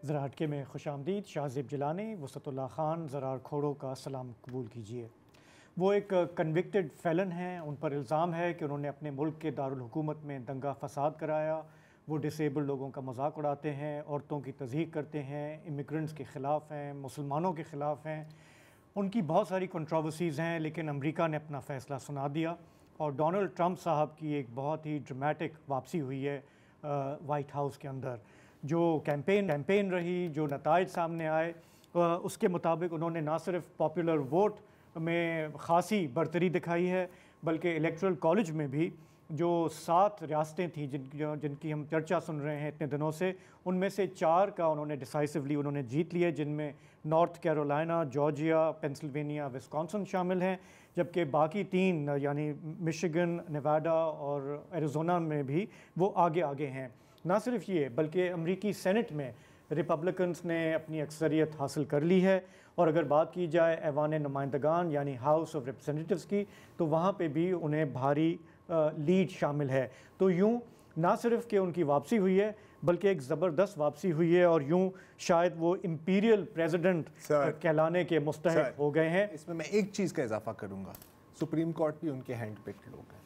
ज़रा हटके में खुशामदीद। शाहज़ेब जिलानी, वसतुल्लाह ख़ान, ज़रार खोड़ो का सलाम कबूल कीजिए। वो एक कन्विक्टेड फ़ेलन हैं। उन पर इल्ज़ाम है कि उन्होंने अपने मुल्क के दारुल हुकूमत में दंगा फ़साद कराया। वो डिसेबल्ड लोगों का मजाक उड़ाते हैं, औरतों की तज़हीक करते हैं, इमिग्रेंट्स के ख़िलाफ़ हैं, मुसलमानों के ख़िलाफ़ हैं। उनकी बहुत सारी कंट्रोवर्सीज़ हैं, लेकिन अमेरिका ने अपना फ़ैसला सुना दिया और डोनाल्ड ट्रंप साहब की एक बहुत ही ड्रामेटिक वापसी हुई है वाइट हाउस के अंदर। जो कैंपेन रही, जो नताइज सामने आए, उसके मुताबिक उन्होंने ना सिर्फ पॉपुलर वोट में ख़ासी बरतरी दिखाई है, बल्कि इलेक्टरल कॉलेज में भी जो 7 रियासतें थीं जिनकी हम चर्चा सुन रहे हैं इतने दिनों से, उनमें से 4 का उन्होंने डिसाइसिवली उन्होंने जीत लिए, जिनमें north Carolina, Georgia, Pennsylvania, Wisconsin शामिल हैं। जबकि बाकी 3 यानी मिशिगन, नेवाडा और एरिज़ोना में भी वो आगे हैं। ना सिर्फ ये, बल्कि अमरीकी सेनेट में रिपब्लिकन्स ने अपनी अक्सरियत हासिल कर ली है। और अगर बात की जाए ऐवान नुमाइंदगान यानी हाउस ऑफ रिप्रेजेंटेटिव्स की, तो वहाँ पे भी उन्हें भारी लीड शामिल है। तो यूँ ना सिर्फ कि उनकी वापसी हुई है, बल्कि एक ज़बरदस्त वापसी हुई है और यूँ शायद वो इम्पीरियल प्रेसिडेंट कहलाने के मुस्तहिक हो गए हैं। इसमें मैं एक चीज़ का इजाफा करूँगा, सुप्रीम कोर्ट भी उनके हैंड पिक्ड लोग हैं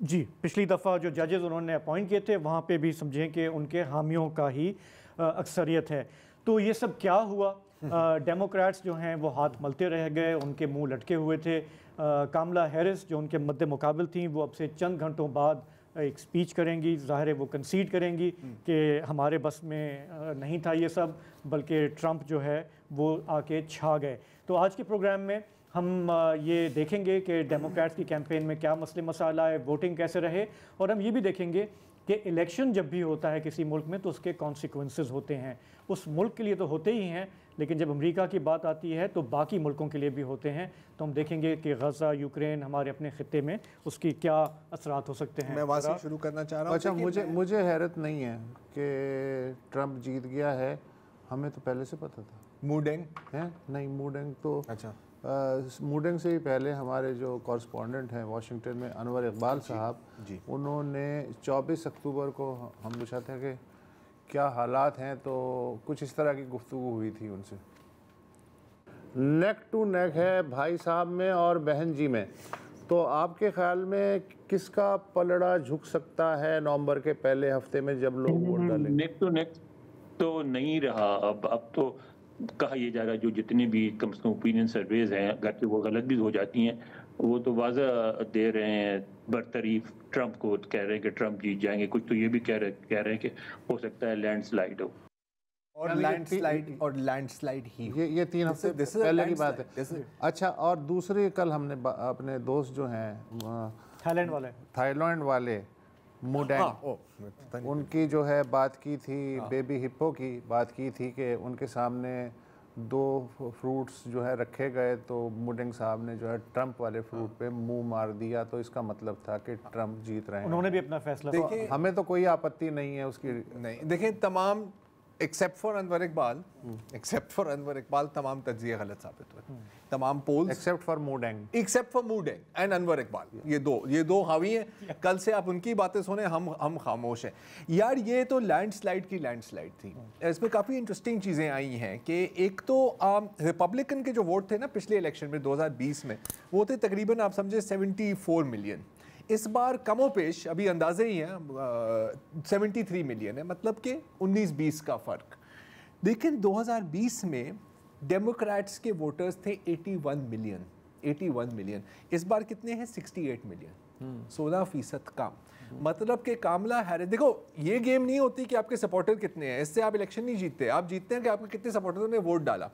जी। पिछली दफ़ा जो जजेस उन्होंने अपॉइंट किए थे, वहाँ पे भी समझें कि उनके हामियों का ही अक्सरियत है। तो ये सब क्या हुआ? डेमोक्रेट्स जो हैं वो हाथ मलते रह गए, उनके मुंह लटके हुए थे। कामला हैरिस जो उनके मद्दे मुकाबिल थी, वो अब से चंद घंटों बाद एक स्पीच करेंगी। ज़ाहिर है वो कंसीड करेंगी कि हमारे बस में नहीं था ये सब, बल्कि ट्रंप जो है वो आके छा गए। तो आज के प्रोग्राम में हम ये देखेंगे कि डेमोक्रेट्स की कैंपेन में क्या मसले मसाइल आए, वोटिंग कैसे रहे, और हम ये भी देखेंगे कि इलेक्शन जब भी होता है किसी मुल्क में तो उसके कॉन्सिक्वेंसेस होते हैं। उस मुल्क के लिए तो होते ही हैं, लेकिन जब अमेरिका की बात आती है तो बाकी मुल्कों के लिए भी होते हैं। तो हम देखेंगे कि गज़ा, यूक्रेन, हमारे अपने ख़ित्ते में उसकी क्या असरात हो सकते हैं। मैं वहाँ से शुरू करना चाह रहा हूँ। अच्छा, मुझे हैरत नहीं है कि ट्रंप जीत गया है, हमें तो पहले से पता था। मूडेंग है नहीं, मूडेंग तो अच्छा, मूडेंग से ही पहले हमारे जो कॉरेस्पॉन्डेंट हैं वाशिंगटन में, अनवर इकबाल साहब, उन्होंने 24 अक्टूबर को हम पूछा था कि क्या हालात हैं, तो कुछ इस तरह की गुफ्तगू हुई थी उनसे। नेक टू नेक है भाई साहब में और बहन जी में। तो आपके ख्याल में किसका पलड़ा झुक सकता है नवंबर के पहले हफ्ते में जब लोग वोट डालेंगे? नेक टू नेक तो नहीं रहा। अब तो कहा यह जा रहा है, जो जितने भी कम से कम ओपिनियन सर्वेज हैं, अगर वो गलत भी हो जाती हैं, वो तो वाज़ा दे रहे हैं बरतरीफ ट्रंप को, कह रहे हैं कि ट्रंप जीत जाएंगे। कुछ तो ये भी कह रहे हैं कि हो सकता है लैंडस्लाइड हो, और लैंडस्लाइड ही। ये 3 हफ्ते पहले की बात है। अच्छा, और दूसरे कल हमने अपने दोस्त जो हैं थाईलैंड वाले मूडेंग, उनकी जो है बात की थी, बेबी हिप्पो की बात की थी कि उनके सामने 2 फ्रूट्स जो है रखे गए, तो मूडेंग साहब ने जो है ट्रंप वाले फ्रूट पे मुंह मार दिया, तो इसका मतलब था कि ट्रंप जीत रहे हैं। उन्होंने भी अपना फैसला, तो हमें तो कोई आपत्ति नहीं है उसकी। नहीं, देखें, तमाम एक्सेप्ट फॉर अनवर इकबाल तमाम तज्जिए गलत साबित हुए। तमाम polls except for Moo Deng and Anwar Iqbal, ये दो हावी हैं। कल से आप उनकी बातें सुने, हम खामोश हैं। यार, ये तो लैंडस्लाइड थी। इसमें काफ़ी इंटरेस्टिंग चीज़ें आई हैं कि एक तो रिपब्लिकन के जो वोट थे ना पिछले इलेक्शन में 2020 में, वो थे तकरीबन आप समझे 74 मिलियन। इस बार कमोपेश अभी अंदाजे ही हैं 73 मिलियन है, मतलब कि 19-20 का फ़र्क। लेकिन 2020 में डेमोक्रेट्स के वोटर्स थे 81 मिलियन। इस बार कितने हैं? 68 मिलियन, 16% कम। मतलब कि कामला हैरिस, देखो ये गेम नहीं होती कि आपके सपोर्टर कितने हैं, इससे आप इलेक्शन नहीं जीतते। आप जीतते हैं कि आपके कितने सपोर्टर्स ने वोट डाला।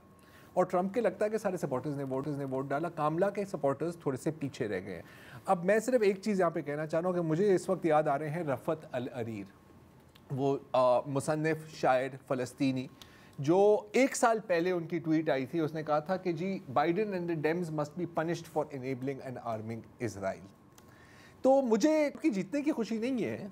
और ट्रंप के लगता है कि सारे सपोर्टर्स ने वोट डाला, कामला के सपोर्टर्स थोड़े से पीछे रह गए हैं। अब मैं सिर्फ एक चीज़ यहाँ पे कहना चाह रहा हूँ कि मुझे इस वक्त याद आ रहे हैं रफ़त अल-अरीर, वो मुसन्निफ़ शायर फ़लस्तीनी, जो 1 साल पहले उनकी ट्वीट आई थी। उसने कहा था कि जी, Biden and the Dems must be punished for enabling and arming Israel. तो मुझे कि जीतने की खुशी नहीं है,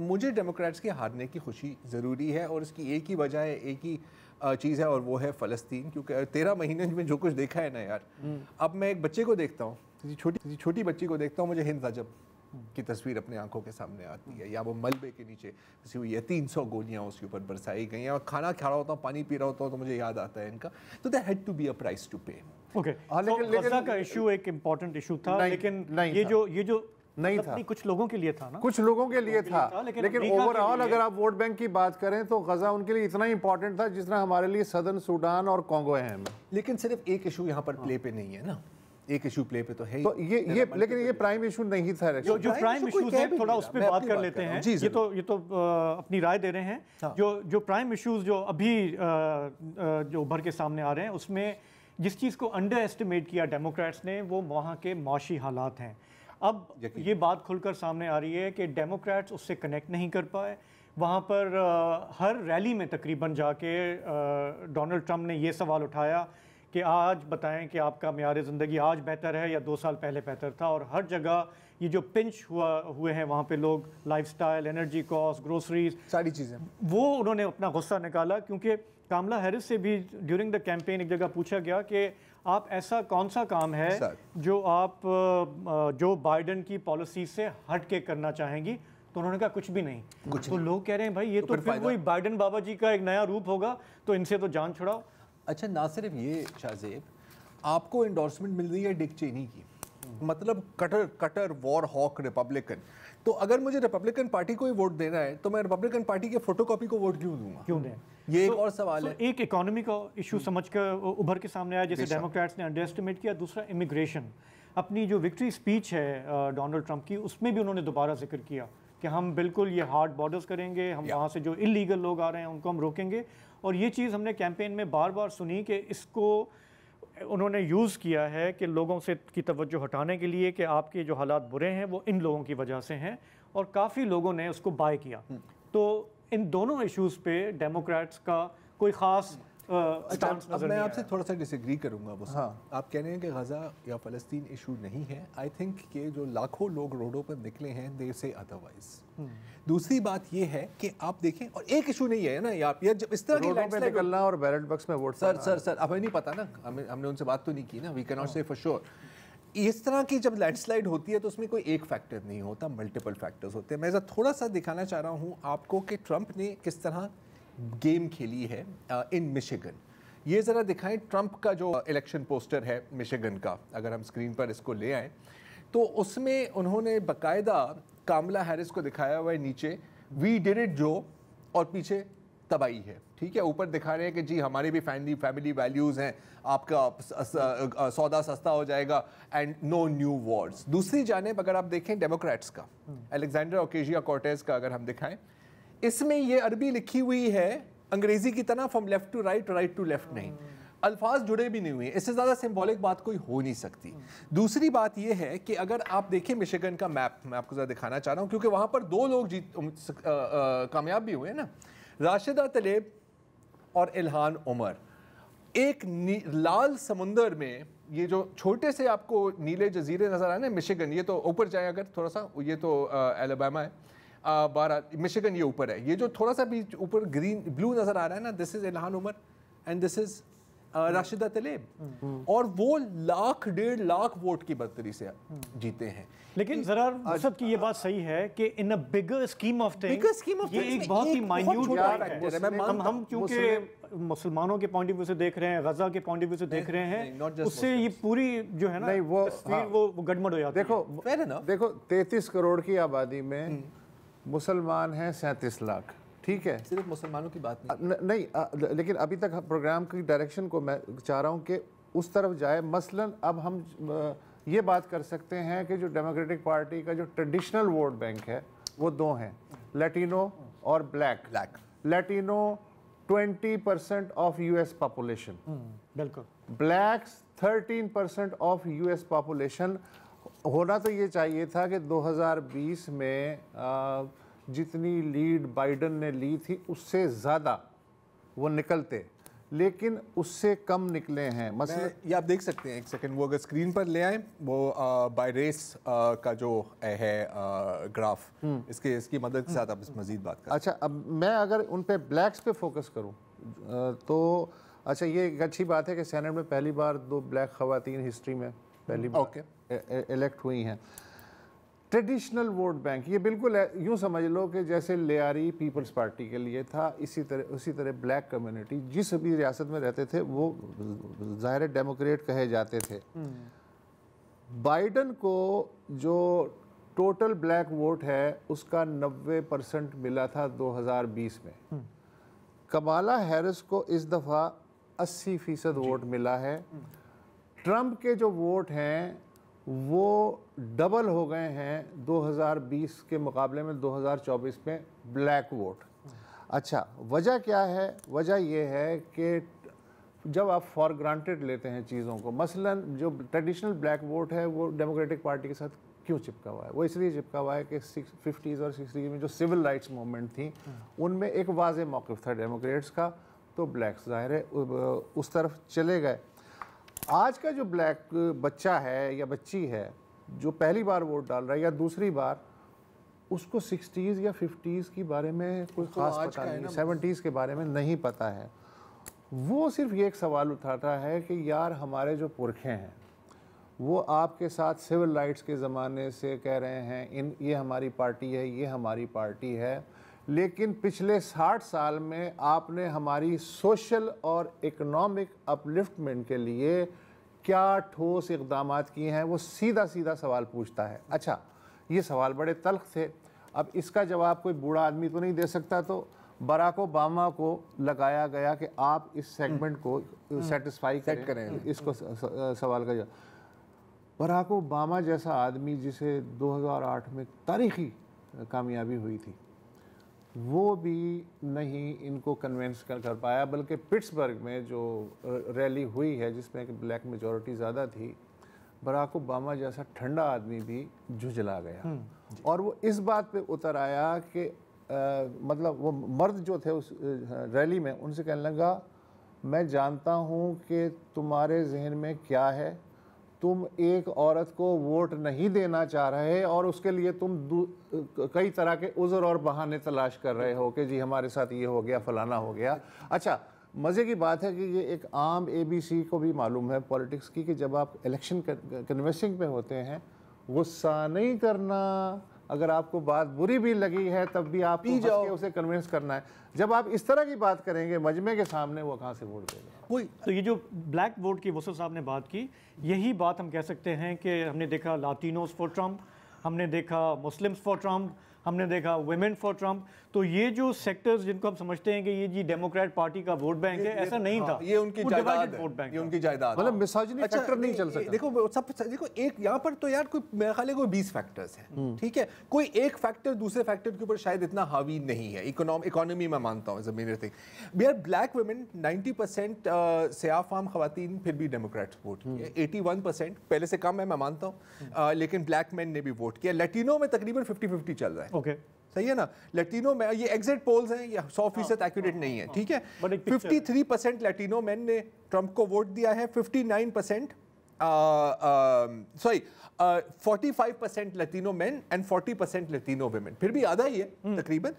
मुझे डेमोक्रेट्स के हारने की खुशी ज़रूरी है, और इसकी एक ही वजह है, एक ही चीज़ है, और वो है फ़लस्तीन। क्योंकि 13 महीने में जो कुछ देखा है ना यार, अब मैं एक बच्चे को देखता हूँ, किसी छोटी बच्ची को देखता हूँ, मुझे हिंद रजब की तस्वीर अपने आंखों के सामने आती है, या वो मलबे के नीचे फंसी हुई है, 300 गोलियां उसके ऊपर बरसाई गई हैं, और खाना खा रहा होता हूँ, पानी पी रहा होता हूँ तो मुझे याद आता है इनका, तो they had to be a price to pay. Okay, Gaza का इशू एक इम्पोर्टेंट इशू था, लेकिन ये जो नहीं था, कुछ लोगों के लिए था ना, कुछ लोगों के लिए था, लेकिन ओवरऑल अगर आप वोट बैंक की बात करें तो गजा उनके लिए इतना इंपॉर्टेंट था जितना हमारे लिए सदर्न सूडान और कॉन्गो है। लेकिन सिर्फ एक इशू यहाँ पर प्ले पे नहीं है ना, एक इशू प्ले पे तो है, तो ये लेकिन ये प्राइम इशू नहीं था। जो प्राइम इशूज है थोड़ा उस पर बात कर लेते हैं। ये तो अपनी राय दे रहे हैं। जो प्राइम इशूज जो अभी जो उभर के सामने आ रहे हैं, उसमें जिस चीज़ को अंडर एस्टिमेट किया डेमोक्रेट्स ने, वो वहाँ के माशी हालात हैं। अब ये बात खुलकर सामने आ रही है कि डेमोक्रेट्स उससे कनेक्ट नहीं कर पाए। वहाँ पर हर रैली में तकरीबन जाके डोनाल्ड ट्रंप ने ये सवाल उठाया कि आज बताएं कि आपका म्यार ज़िंदगी आज बेहतर है या 2 साल पहले बेहतर था। और हर जगह ये जो पिंच हुए हैं वहाँ पे लोग, लाइफस्टाइल, एनर्जी कॉस्ट, ग्रोसरीज, सारी चीज़ें, वो उन्होंने अपना गुस्सा निकाला। क्योंकि कामला हैरिस से भी ड्यूरिंग द कैंपेन एक जगह पूछा गया कि आप ऐसा कौन सा काम है जो आप जो बाइडेन की पॉलिसी से हट के करना चाहेंगी, तो उन्होंने कहा कुछ भी नहीं। तो लोग कह रहे हैं भाई ये तो फिर वही बाइडेन बाबा जी का एक नया रूप होगा, तो इनसे तो जान छुड़ाओ। अच्छा, ना सिर्फ ये शाहजेब, आपको एंडोर्समेंट मिल रही है डिक चेनी की, मतलब कटर वॉर हॉक रिपब्लिकन। तो अगर मुझे रिपब्लिकन पार्टी को ही वोट देना है तो मैं रिपब्लिकन पार्टी के फोटोकॉपी को वोट क्यों दूंगा? क्यों दें? ये एक और सवाल है। एक इकोनॉमी का इशू समझकर उभर के सामने आया, जैसे डेमोक्रेट्स ने अंडर एस्टिमेट किया। दूसरा इमिग्रेशन, अपनी जो विक्ट्री स्पीच है डोनाल्ड ट्रंप की, उसमें भी उन्होंने दोबारा जिक्र किया कि हम बिल्कुल ये हार्ड बॉर्डर्स करेंगे, हम वहाँ से जो इलीगल लोग आ रहे हैं उनको हम रोकेंगे। और ये चीज़ हमने कैंपेन में बार बार सुनी कि इसको उन्होंने यूज़ किया है कि लोगों से की तवज्जो हटाने के लिए कि आपके जो हालात बुरे हैं वो इन लोगों की वजह से हैं, और काफ़ी लोगों ने उसको बाय किया। तो इन दोनों इश्यूज़ पे डेमोक्रेट्स का कोई ख़ास अब मैं आपसे थोड़ा सा डिसएग्री करूंगा। वो आप कह रहे हैं कि गजा या फ़लस्तीन इशू नहीं है। आई थिंक कि जो लाखों लोग रोडों पर निकले हैं, दे से अदरवाइज। दूसरी बात ये है कि आप देखें, और एक इशू नहीं है ना, आप ये जब इस तरह की रोडों पे निकलना और बैलेट बॉक्स में वोट, सर हमें नहीं पता ना, हमने उनसे बात तो नहीं की ना, वी कैन नॉट से फॉर श्योर। इस तरह की जब लैंडस्लाइड होती है तो उसमें कोई एक फैक्टर नहीं होता, मल्टीपल फैक्टर्स होते हैं। मैं थोड़ा सा दिखाना चाह रहा हूँ आपको कि ट्रंप ने किस तरह गेम खेली है इन मिशिगन। ये ज़रा दिखाएं ट्रंप का जो इलेक्शन पोस्टर है मिशिगन का, अगर हम स्क्रीन पर इसको ले आएँ तो उसमें उन्होंने बाकायदा कामला हैरिस को दिखाया हुआ है नीचे वी डिड इट जो, और पीछे तबाही है, ठीक है। ऊपर दिखा रहे हैं कि जी हमारी भी फैमिली वैल्यूज़ हैं, आपका सौदा सस्ता हो जाएगा एंड नो न्यू वॉर्स। दूसरी जानिब अगर आप देखें डेमोक्रेट्स का, अलेक्जेंडर ओकेजिया कॉर्टेज का अगर हम दिखाएं, इसमें ये अरबी लिखी हुई है अंग्रेजी की तरह, from left to right, right to left नहीं, अल्फाज जुड़े भी नहीं हुए। इससे ज़्यादा सिंबॉलिक बात कोई हो नहीं सकती। दूसरी बात यह है कि अगर आप देखें मिशिगन का मैप, मैं आपको ज़रा दिखाना चाह रहा हूँ क्योंकि वहाँ पर 2 लोग कामयाब भी हुए ना, राशिदा तलेब और इल्हान उमर। एक लाल समुंदर में ये जो छोटे से आपको नीले जजीरे नज़र आए ना, मिशिगन, ये तो ऊपर जाए अगर थोड़ा सा, ये तो एलबामा है, 12 मिशिगन ये ऊपर है, ये जो थोड़ा सा भी ऊपर ग्रीन ब्लू नज़र आ रहा है ना, this is Ilhan Omar and this is Rashida तलेब। और वो 1.5 लाख वोट की बर्तरी से जीते हैं। लेकिन जरा मुसद की ये बात सही है कि इन अ बिगर स्कीम ऑफ थिंग्स ये एक बहुत ही माइन्यूट फैक्टर है। हम क्योंकि मुसलमानों के पॉइंट ऑफ व्यू से देख रहे हैं, गजा के पॉइंट ऑफ व्यू से देख रहे हैं, उससे ये पूरी जो है ना तस्वीर वो गड़बड़ हो जाती है। देखो 33 करोड़ की आबादी में मुसलमान हैं 37 लाख, ठीक है। सिर्फ मुसलमानों की बात नहीं, लेकिन अभी तक प्रोग्राम की डायरेक्शन को मैं चाह रहा हूँ कि उस तरफ जाए। मसलन अब हम ये बात कर सकते हैं कि जो डेमोक्रेटिक पार्टी का जो ट्रेडिशनल वोट बैंक है वो 2 हैं, लैटिनो और black. Latino 20% of US population, बिल्कुल, ब्लैक्स 13% ऑफ यूएस पॉपुलेशन। होना तो ये चाहिए था कि 2020 में जितनी लीड बाइडन ने ली थी उससे ज़्यादा वो निकलते, लेकिन उससे कम निकले हैं। मतलब ये आप देख सकते हैं, एक सेकंड वो अगर स्क्रीन पर ले आए, वो बाय रेस का जो है ग्राफ, इसकी मदद के साथ आप इस मजीद बात करें। अच्छा, अब मैं अगर उन पे ब्लैक्स पे फोकस करूं तो अच्छा, ये एक अच्छी बात है कि सेनेट में पहली बार 2 ब्लैक खवातीन हिस्ट्री में पहली बार इलेक्ट हुई हैं। ट्रेडिशनल वोट बैंक, ये बिल्कुल है, यूँ समझ लो कि जैसे लियारी पीपल्स पार्टी के लिए था, उसी तरह ब्लैक कम्युनिटी जिस भी रियासत में रहते थे वो ज़ाहिर डेमोक्रेट कहे जाते थे। बाइडन को जो टोटल ब्लैक वोट है उसका 90% मिला था 2020 में। कमाला हैरिस को इस दफ़ा 80% वोट मिला है। ट्रंप के जो वोट हैं वो डबल हो गए हैं 2020 के मुकाबले में 2024 में ब्लैक वोट। अच्छा, वजह क्या है? वजह ये है कि जब आप फॉर ग्रांटेड लेते हैं चीज़ों को, मसलन जो ट्रेडिशनल ब्लैक वोट है वो डेमोक्रेटिक पार्टी के साथ क्यों चिपका हुआ है? वो इसलिए चिपका हुआ है कि 50s और 60s में जो सिविल राइट्स मूवमेंट थी उनमें एक वाज़े मौक़िफ़ था डेमोक्रेट्स का, तो ब्लैक्स ज़ाहिर है उस तरफ चले गए। आज का जो ब्लैक बच्चा है या बच्ची है जो पहली बार वोट डाल रहा है या दूसरी बार, उसको 60s या 50s के बारे में कोई ख़ास पता नहीं, 70s के बारे में नहीं पता है। वो सिर्फ ये एक सवाल उठाता है कि यार हमारे जो पुरखे हैं वो आपके साथ सिविल राइट्स के ज़माने से कह रहे हैं ये हमारी पार्टी है, ये हमारी पार्टी है, लेकिन पिछले 60 साल में आपने हमारी सोशल और इकोनॉमिक अपलिफ्टमेंट के लिए क्या ठोस इक़दाम किए हैं? वो सीधा सीधा सवाल पूछता है। अच्छा, ये सवाल बड़े तल्ख़ थे। अब इसका जवाब कोई बूढ़ा आदमी तो नहीं दे सकता, तो बराक ओबामा को लगाया गया कि आप इस सेगमेंट को सेटिस्फाई करें इसको सवाल का जवाब। बराक ओबामा जैसा आदमी जिसे 2008 में तारीख़ी कामयाबी हुई थी, वो भी नहीं इनको कन्विंस कर पाया, बल्कि पिट्सबर्ग में जो रैली हुई है जिसमें कि ब्लैक मेजॉरिटी ज़्यादा थी, बराक ओबामा जैसा ठंडा आदमी भी झुंझला गया। और वो इस बात पे उतर आया कि मतलब वो मर्द जो थे उस रैली में, उनसे कहने लगा, मैं जानता हूँ कि तुम्हारे जहन में क्या है, तुम एक औरत को वोट नहीं देना चाह रहे और उसके लिए तुम कई तरह के उज़र और बहाने तलाश कर रहे हो कि जी हमारे साथ ये हो गया, फलाना हो गया। अच्छा, मज़े की बात है कि ये एक आम ABC को भी मालूम है पॉलिटिक्स की कि जब आप इलेक्शन कन्वेंसिंग पे होते हैं, गुस्सा नहीं करना, अगर आपको बात बुरी भी लगी है तब भी आप उसे कन्विंस करना है। जब आप इस तरह की बात करेंगे मजमे के सामने, वो कहाँ से वोट देगा? वही तो ये जो ब्लैक वोट की वसूल साहब ने बात की, यही बात हम कह सकते हैं कि हमने देखा लातिनोस फॉर ट्रम्प, हमने देखा मुस्लिम्स फॉर ट्रम्प, हमने देखा वुमेन फॉर ट्रम्प। तो ये जो सेक्टर्स जिनको हम समझते हैं कि ये जी डेमोक्रेट पार्टी का वोट बैंक है, ऐसा नहीं था। ये उनकी जायदाद है, वोट बैंक, ये उनकी जायदाद, मतलब मिसोजिनी फैक्टर नहीं चल सकता। देखो एक यहाँ पर तो यार कोई मेरे ख्याल है कोई 20 फैक्टर्स हैं, ठीक है, कोई एक फैक्टर दूसरे फैक्टर के ऊपर शायद इतना हावी नहीं है। इकोनॉमी में मानता हूँ ज़मीन थिंग, यार ब्लैक वुमेन 90% सियाफाम खवातीन फिर भी डेमोक्रेट्स वोट किए, 81% पहले से कम है मैं मानता हूँ, लेकिन ब्लैक मैन ने भी वोट किया। लैटिनो में तकरीबन 50-50 चल रहा है। ओके, सही है ना? लैटिनो में ये एग्जिट पोल्स हैं, ये 100% एक्यूरेट नहीं है, ठीक है। 53% लैटिनो मैन ने ट्रंप को वोट दिया है, 59% 45% Latino man and 40% Latino women, फिर भी आधा ही है तकरीबन।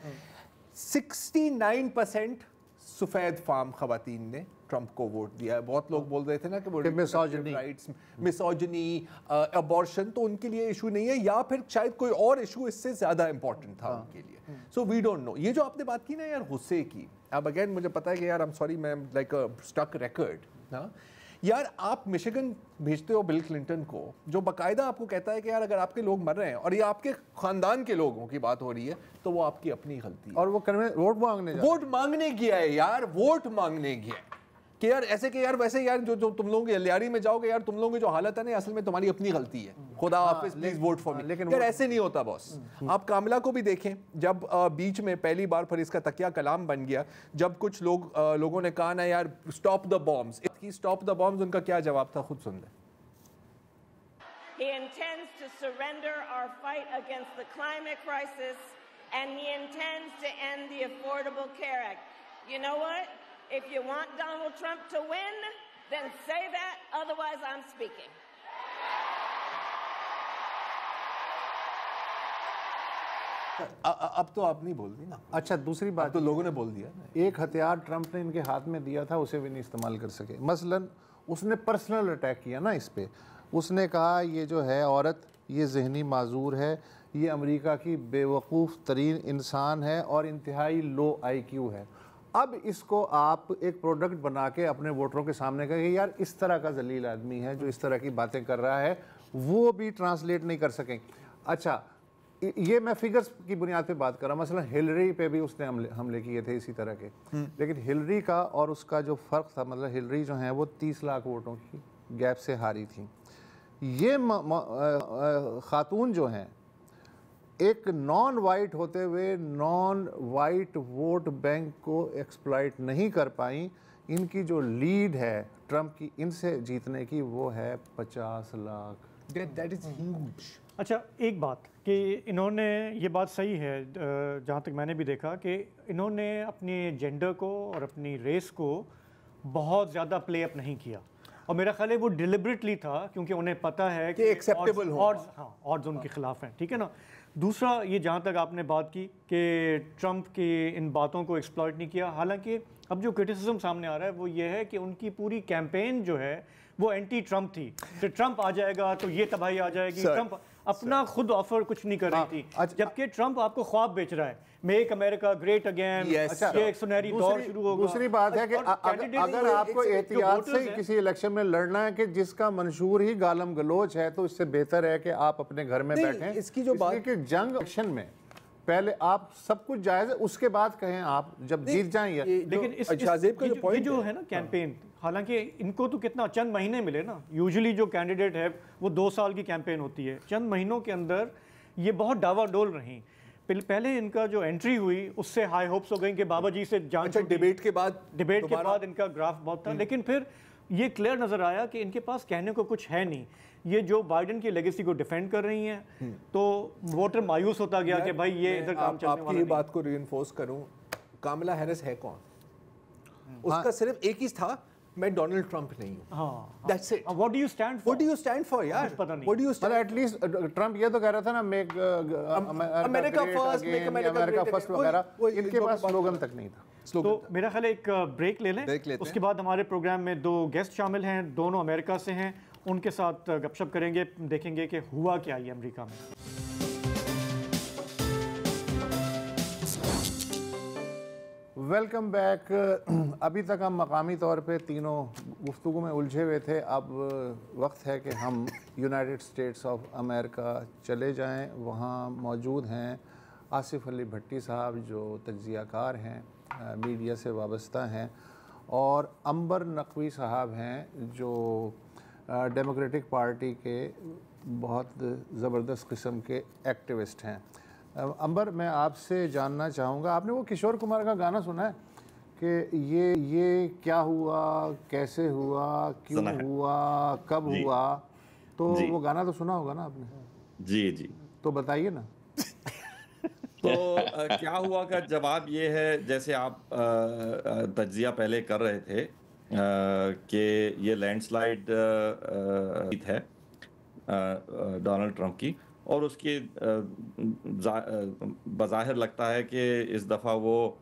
69% सफ़ेद फार्म खवातीन ने ट्रंप को वोट दिया है। बहुत लोग बोल रहे थे ना कि वो राइट्स, मिसोजिनी, अबॉर्शन तो उनके लिए इशू नहीं है, या फिर शायद कोई और इशू इससे ज़्यादा इंपॉर्टेंट था उनके लिए। So we don't know. ये जो आपने बात की ना यार गुस्से की, अब अगेन मुझे पता है कि यार आई एम सॉरी, मैं लाइक अ स्टक रिकॉर्ड ना यार, आप मिशिगन भेजते हो बिल क्लिंटन को, जो बाकायदा आपको कहता है कि यार अगर आपके लोग मर रहे हैं और ये आपके खानदान के लोगों की बात हो रही है तो वो आपकी अपनी गलती है। और वो वोट मांगने गया है यार, वोट मांगने गया है कि यार ऐसे कि यार वैसे यार जो तुम लोग लियारी में जाओगे यार, तुम लोगों की जो हालत है ना असल में तुम्हारी अपनी गलती है, खुदा हाफिज प्लीज वोट फॉर मी। लेकिन यार ऐसे नहीं होता बॉस। आप कामला को भी देखें, जब बीच में पहली बार फिर इसका तकिया कलाम बन गया, जब कुछ लोगों ने कहा ना यार stop the bombs, stop the bombs, उनका क्या जवाब था खुद सुन लें। He intends to surrender our fight against the climate crisis, and he intends to end the Affordable Care Act. You know what? If you want Donald Trump to win, then say that, otherwise I'm speaking. अब तो आप नहीं बोल दी ना। अच्छा, दूसरी बात तो लोगों ने बोल दिया। एक हथियार ट्रंप ने इनके हाथ में दिया था, उसे भी नहीं इस्तेमाल कर सके। मसलन उसने पर्सनल अटैक किया ना इस पे, उसने कहा ये जो है औरत ये जहनी माजूर है, ये अमेरिका की बेवकूफ़ तरीन इंसान है और इंतहाई लो IQ है। अब इसको आप एक प्रोडक्ट बना के अपने वोटरों के सामने कहें यार इस तरह का जलील आदमी है जो इस तरह की बातें कर रहा है, वो भी ट्रांसलेट नहीं कर सकें। अच्छा, ये मैं फिगर्स की बुनियाद पे बात कर रहा हूँ, मसलन हिलरी पे भी उसने हमले किए थे इसी तरह के, लेकिन हिलरी का और उसका जो फ़र्क था, मतलब हिलरी जो है वो 30 लाख वोटों की गैप से हारी थी। ये खातून जो हैं एक नॉन वाइट होते हुए नॉन वाइट वोट बैंक को एक्सप्लॉइट नहीं कर पाई। इनकी जो लीड है ट्रंप की इनसे जीतने की वो है 50 लाख। That is huge. अच्छा, एक बात कि इन्होंने, ये बात सही है जहाँ तक मैंने भी देखा कि इन्होंने अपने जेंडर को और अपनी रेस को बहुत ज़्यादा प्ले अप नहीं किया, और मेरा ख्याल है वो डिलिबरेटली था क्योंकि उन्हें पता है कि acceptable हो। ऑड्स उनके खिलाफ हैं, ठीक है ना। दूसरा, ये जहाँ तक आपने बात की कि ट्रंप की इन बातों को एक्सप्लॉइट नहीं किया, हालांकि अब जो क्रिटिसिज्म सामने आ रहा है वो ये है कि उनकी पूरी कैंपेन जो है वो एंटी ट्रंप थी, तो ट्रंप आ जाएगा तो ये तबाही आ जाएगी। ट्रंप अपना खुद ऑफर कुछ नहीं कर रही थी, जबकि ट्रंप आपको ख्वाब बेच रहा है, मेक अमेरिका ग्रेट अगेन, ये एक सुनहरी दौर शुरू होगा। दूसरी बात है कि अगर आपको एहतियात से किसी इलेक्शन में लड़ना है कि जिसका मंशूर ही गालम गलोच है, तो इससे बेहतर है कि आप अपने घर में बैठें। इसकी जो बात कि जंग इलेक्शन में पहले आप सब कुछ जायज़ है, उसके बाद कहें आप जब जीत जाएंगे। लेकिन ये जो है ना कैंपेन, हालांकि इनको तो कितना चंद महीने मिले ना, यूजुअली जो कैंडिडेट है वो 2 साल की कैंपेन होती है, चंद महीनों के अंदर ये बहुत डावाडोल रही। पहले इनका जो एंट्री हुई उससे हाई होप्स हो गई कि बाबा जी से जान, डिबेट के बाद इनका ग्राफ बहुत था, लेकिन फिर ये क्लियर नजर आया कि इनके पास कहने को कुछ है नहीं। ये जो बाइडेन की लेगेसी को डिफेंड कर रही हैं, तो वोटर मायूस होता गया कि भाई ये इधर काम चलने वाला नहीं। आपकी ये बात को रीइंफोर्स करूं, कामला हैरिस है कौन? उसका सिर्फ एक ही था, मैं डोनाल्ड ट्रंप नहीं हूं। हाँ, that's it. What do you stand for? What do you stand for यार? पता नहीं। What do you stand? At least Trump ये तो कह रहा था ना, make America first, make America first वगैरह, इनके पास स्लोगन तक नहीं था। तो मेरा ख्याल है एक ब्रेक ले लें, उसके बाद हमारे प्रोग्राम में 2 गेस्ट शामिल हैं, दोनों अमेरिका से हैं, उनके साथ गपशप करेंगे, देखेंगे कि हुआ क्या ये अमेरिका में। Welcome back. अभी तक हम मकामी तौर पे तीनों गुफ्तगू में उलझे हुए थे, अब वक्त है कि हम यूनाइटेड स्टेट्स ऑफ अमेरिका चले जाएं। वहाँ मौजूद हैं आसिफ अली भट्टी साहब जो तज्ज़ियाकार हैं, मीडिया से वाबस्ता हैं, और अंबर नकवी साहब हैं जो डेमोक्रेटिक पार्टी के बहुत ज़बरदस्त किस्म के एक्टिविस्ट हैं। अंबर, मैं आपसे जानना चाहूँगा, आपने वो किशोर कुमार का गाना सुना है कि ये क्या हुआ, कैसे हुआ, क्यों हुआ, कब हुआ? तो वो गाना तो सुना होगा ना आपने? जी जी। तो बताइए ना। तो क्या हुआ का जवाब ये है, जैसे आप तज्जिया पहले कर रहे थे कि ये लैंडस्लाइड है डोनाल्ड ट्रंप की, और उसकी बज़ाहिर लगता है कि इस दफ़ा वो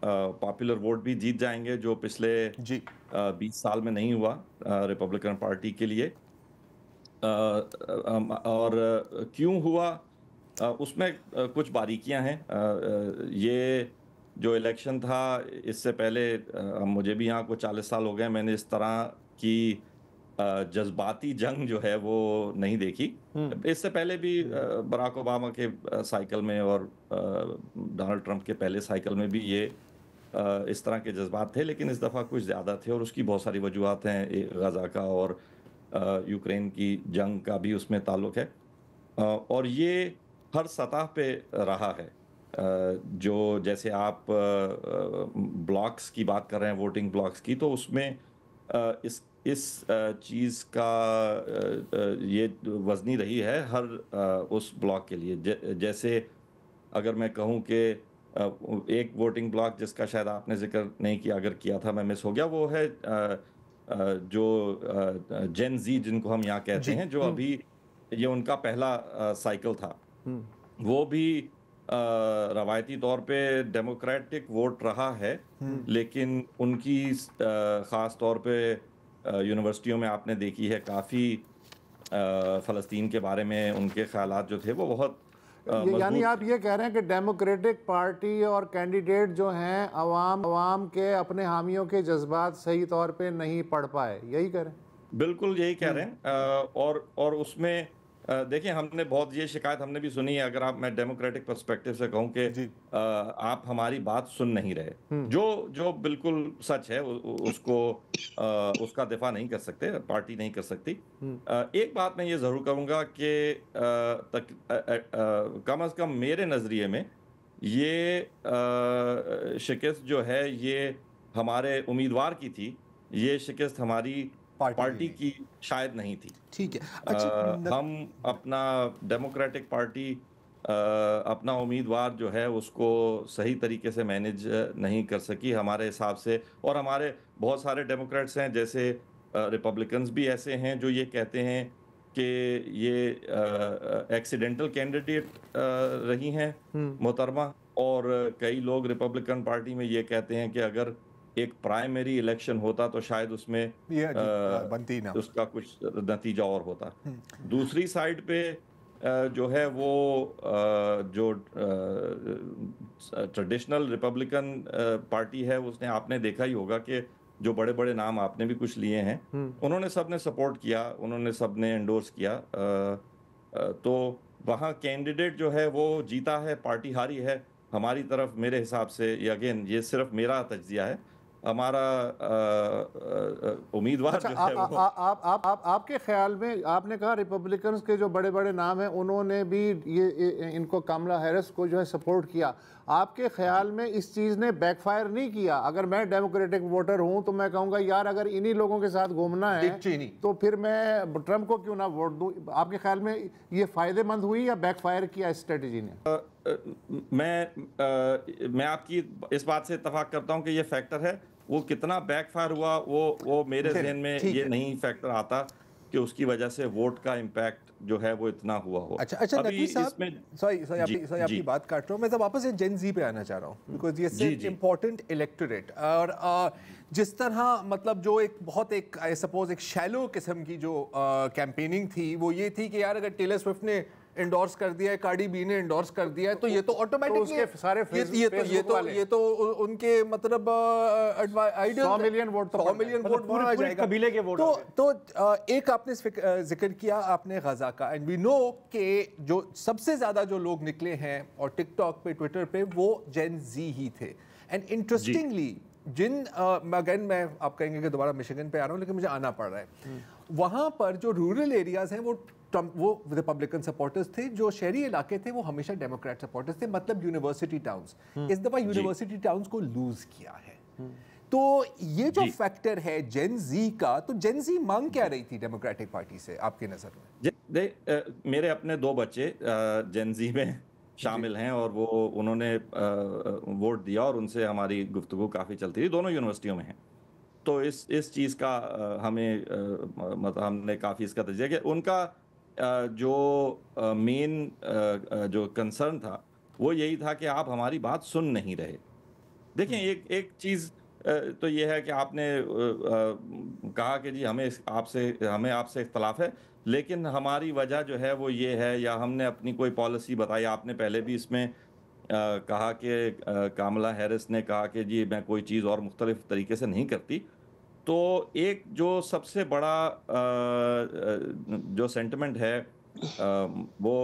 पॉपुलर वोट भी जीत जाएंगे, जो पिछले 20 साल में नहीं हुआ रिपब्लिकन पार्टी के लिए। और क्यों हुआ उसमें कुछ बारीकियां हैं। ये जो इलेक्शन था, इससे पहले मुझे भी यहाँ को 40 साल हो गए, मैंने इस तरह की जज्बाती जंग जो है वो नहीं देखी। इससे पहले भी बराक ओबामा के साइकिल में और डोनाल्ड ट्रंप के पहले साइकिल में भी ये इस तरह के जज्बात थे, लेकिन इस दफ़ा कुछ ज़्यादा थे, और उसकी बहुत सारी वजूहत हैं। गज़ा का और यूक्रेन की जंग का भी उसमें ताल्लुक़ है, और ये हर सतह पे रहा है। जो जैसे आप ब्लॉक्स की बात कर रहे हैं, वोटिंग ब्लॉक्स की, तो उसमें इस चीज़ का ये वज़नी रही है हर उस ब्लॉक के लिए। जैसे अगर मैं कहूँ कि एक वोटिंग ब्लॉक जिसका शायद आपने जिक्र नहीं किया, अगर किया था मैं मिस हो गया, वो है जो जेन जी जिनको हम यहाँ कहते हैं, जो अभी ये उनका पहला साइकिल था। वो भी रवायती तौर पे डेमोक्रेटिक वोट रहा है, लेकिन उनकी ख़ास तौर पे यूनिवर्सिटियों में आपने देखी है काफ़ी फ़लस्तीन के बारे में उनके ख़यालात जो थे वो बहुत यानी आप ये कह रहे हैं कि डेमोक्रेटिक पार्टी और कैंडिडेट जो हैं अवाम के अपने हामियों के जज्बात सही तौर पे नहीं पढ़ पाए, यही कह रहे हैं? बिल्कुल यही कह रहे हैं। और उसमें देखिए, हमने बहुत ये शिकायत हमने भी सुनी है, अगर आप मैं डेमोक्रेटिक पर्सपेक्टिव से कहूं कि आप हमारी बात सुन नहीं रहे, जो बिल्कुल सच है, उसको उसका दिफा नहीं कर सकते, पार्टी नहीं कर सकती। एक बात मैं ये ज़रूर कहूँगा कि कम अज़ कम मेरे नज़रिए में ये शिकस्त जो है ये हमारे उम्मीदवार की थी, ये शिकस्त हमारी पार्टी की शायद नहीं थी। ठीक है। हम अपना डेमोक्रेटिक पार्टी अपना उम्मीदवार जो है उसको सही तरीके से मैनेज नहीं कर सकी हमारे हिसाब से, और हमारे बहुत सारे डेमोक्रेट्स हैं, जैसे रिपब्लिकन्स भी ऐसे हैं जो ये कहते हैं कि ये एक्सीडेंटल कैंडिडेट रही हैं मोहतरमा, और कई लोग रिपब्लिकन पार्टी में ये कहते हैं कि अगर एक प्राइमरी इलेक्शन होता तो शायद उसमें बनती ना, उसका कुछ नतीजा और होता। दूसरी साइड पे जो है वो जो ट्रेडिशनल रिपब्लिकन पार्टी है, उसने आपने देखा ही होगा कि जो बड़े बड़े नाम आपने भी कुछ लिए हैं, उन्होंने सबने सपोर्ट किया, उन्होंने सबने एंडोर्स किया। तो वहाँ कैंडिडेट जो है वो जीता है, पार्टी हारी है। हमारी तरफ मेरे हिसाब से, ये अगेन ये सिर्फ मेरा तज्जिया है, हमारा उम्मीदवार अच्छा, जो है वो आपके ख्याल में, आपने कहा रिपब्लिकन्स के जो बड़े बड़े नाम हैं उन्होंने भी ये इनको कमला हैरिस को जो है सपोर्ट किया, आपके ख्याल में इस चीज़ ने बैकफायर नहीं किया? अगर मैं डेमोक्रेटिक वोटर हूं तो मैं कहूंगा यार अगर इन्हीं लोगों के साथ घूमना है तो फिर मैं ट्रंप को क्यों ना वोट दूं। आपके ख्याल में ये फायदेमंद हुई या बैकफायर किया इस स्ट्रेटजी ने? मैं आपकी इस बात से इत्तेफाक करता हूं कि ये फैक्टर है। वो कितना बैकफायर हुआ वो मेरे ज़हन में ये नहीं फैक्टर आता कि उसकी वजह से वोट का इम्पैक्ट जो है वो इतना हुआ हो। अच्छा नकवी साहब, सॉरी आपकी बात काट रहा हूँ, मैं वापस जेन ज़ी पे आना चाह रहा हूँ, बिकॉज ये सिर्फ इम्पोर्टेंट इलेक्टोरेट, और जिस तरह मतलब जो एक बहुत एक आई सपोज एक शैलो किस्म की जो कैंपेनिंग थी वो ये थी कि यार अगर टेलर स्विफ्ट ने एंडोर्स कर दिया है, कार्डी बी ने एंडोर्स कर दिया है, तो ये तो ऑटोमेटिकली सारे ये तो उनके मतलब 100 मिलियन वोट वहाँ आ जाएगा, कबीले के वोट। तो एक आपने जिक्र किया आपने गजा का, एंड वी नो कि जो सबसे ज्यादा जो लोग निकले हैं और टिकटॉक पे ट्विटर पे वो जेन जी ही थे। एंड इंटरेस्टिंगली जिन अगेन मैं आप कहेंगे कि दोबारा मिशिगन पे आ रहा हूँ, लेकिन मुझे आना पड़ रहा है, वहां पर जो रूरल एरियाज हैं वो रिपब्लिकन सपोर्टर्स थे, जो शहरी इलाके थे वो हमेशा डेमोक्रेट सपोर्टर्स थे, मतलब यूनिवर्सिटी टाउन्स। इस दफा यूनिवर्सिटी टाउन्स को लूज किया है। तो ये जो फैक्टर है जेन जी का, तो जेन जी मांग क्या रही थी डेमोक्रेटिक पार्टी से आपके नजर में? मेरे अपने 2 बच्चे जेन जी में शामिल हैं और वो उन्होंने वोट दिया और उनसे हमारी गुफ्तगू काफ़ी चलती थी, दोनों यूनिवर्सिटियों में हैं। तो इस चीज़ का हमें मतलब हमने काफ़ी इसका तजिया किया। उनका जो मेन जो कंसर्न था वो यही था कि आप हमारी बात सुन नहीं रहे। देखिए, एक चीज़ तो ये है कि आपने कहा कि जी हमें आपसे इख्तलाफ है, लेकिन हमारी वजह जो है वो ये है, या हमने अपनी कोई पॉलिसी बताई। आपने पहले भी इसमें कहा कि कमला हैरिस ने कहा कि जी मैं कोई चीज़ और मुख्तलिफ तरीके से नहीं करती। तो एक जो सबसे बड़ा जो सेंटिमेंट है वो,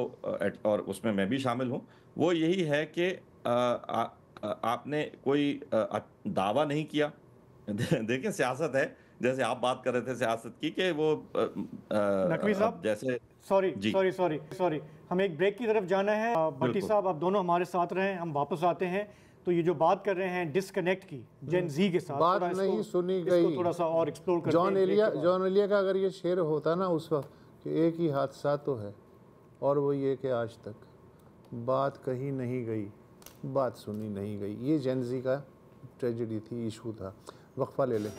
और उसमें मैं भी शामिल हूँ, वो यही है कि आपने कोई दावा नहीं किया। देखिए, सियासत है, जैसे आप बात कर रहे थे सियासत की, कि वो नकवी साहब जैसे सॉरी हम एक ब्रेक की तरफ जाना है। भट्टी साहब आप दोनों हमारे साथ रहें, हम वापस आते हैं। तो ये जो बात कर रहे हैं डिस्कनेक्ट की जेन जी के साथ, बात नहीं सुनी गई, थोड़ा सा और एक्सप्लोर करते हैं। जॉन एलिया का अगर ये शेर होता ना उस वक्त कि एक ही हादसा तो है और वो ये कि आज तक बात कही नहीं गई, बात सुनी नहीं गई, ये जेन जी का ट्रेजेडी थी, इशू था। वक्फा ले लें।